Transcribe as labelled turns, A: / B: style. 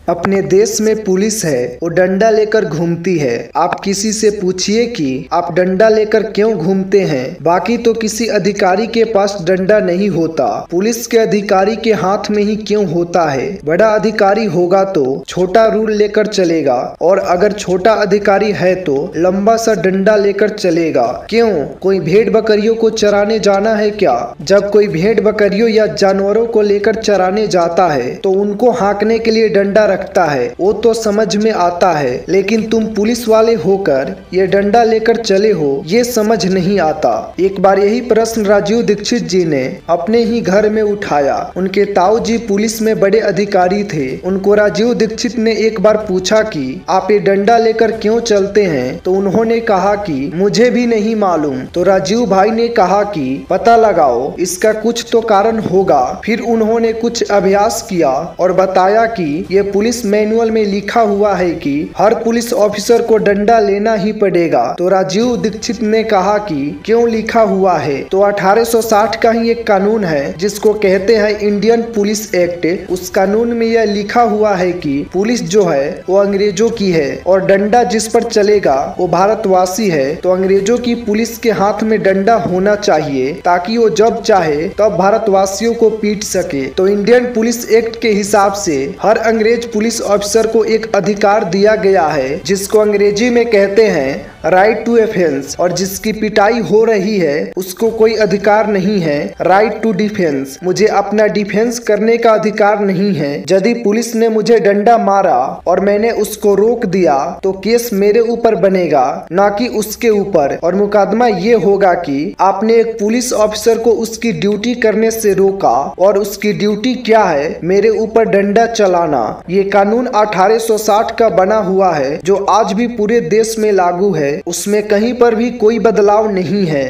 A: अपने देश में पुलिस है, वो डंडा लेकर घूमती है। आप किसी से पूछिए कि आप डंडा लेकर क्यों घूमते हैं। बाकी तो किसी अधिकारी के पास डंडा नहीं होता, पुलिस के अधिकारी के हाथ में ही क्यों होता है। बड़ा अधिकारी होगा तो छोटा रूल लेकर चलेगा, और अगर छोटा अधिकारी है तो लंबा सा डंडा लेकर चलेगा। क्यों? कोई भेड़ बकरियों को चराने जाना है क्या? जब कोई भेड़ बकरियों या जानवरों को लेकर चराने जाता है तो उनको हाँकने के लिए डंडा रखता है, वो तो समझ में आता है। लेकिन तुम पुलिस वाले होकर ये डंडा लेकर चले हो, ये समझ नहीं आता। एक बार यही प्रश्न राजीव दीक्षित जी ने अपने ही घर में उठाया। उनके ताऊ जी पुलिस में बड़े अधिकारी थे। उनको राजीव दीक्षित ने एक बार पूछा कि आप ये डंडा लेकर क्यों चलते हैं, तो उन्होंने कहा कि मुझे भी नहीं मालूम। तो राजीव भाई ने कहा कि पता लगाओ, इसका कुछ तो कारण होगा। फिर उन्होंने कुछ अभ्यास किया और बताया कि ये पुलिस मैनुअल में लिखा हुआ है कि हर पुलिस ऑफिसर को डंडा लेना ही पड़ेगा। तो राजीव दीक्षित ने कहा कि क्यों लिखा हुआ है? तो 1860 का ही एक कानून है जिसको कहते हैं इंडियन पुलिस एक्ट। उस कानून में यह लिखा हुआ है कि पुलिस जो है वो अंग्रेजों की है और डंडा जिस पर चलेगा वो भारतवासी है। तो अंग्रेजों की पुलिस के हाथ में डंडा होना चाहिए ताकि वो जब चाहे तब भारतवासियों को पीट सके। तो इंडियन पुलिस एक्ट के हिसाब से हर अंग्रेज पुलिस ऑफिसर को एक अधिकार दिया गया है जिसको अंग्रेजी में कहते हैं राइट टू ऑफेंस, और जिसकी पिटाई हो रही है उसको कोई अधिकार नहीं है राइट टू डिफेंस। मुझे अपना डिफेंस करने का अधिकार नहीं है। यदि पुलिस ने मुझे डंडा मारा और मैंने उसको रोक दिया तो केस मेरे ऊपर बनेगा, ना कि उसके ऊपर, और मुकदमा ये होगा कि आपने एक पुलिस ऑफिसर को उसकी ड्यूटी करने से रोका, और उसकी ड्यूटी क्या है? मेरे ऊपर डंडा चलाना। ये कानून 1860 का बना हुआ है जो आज भी पूरे देश में लागू है। उसमें कहीं पर भी कोई बदलाव नहीं है।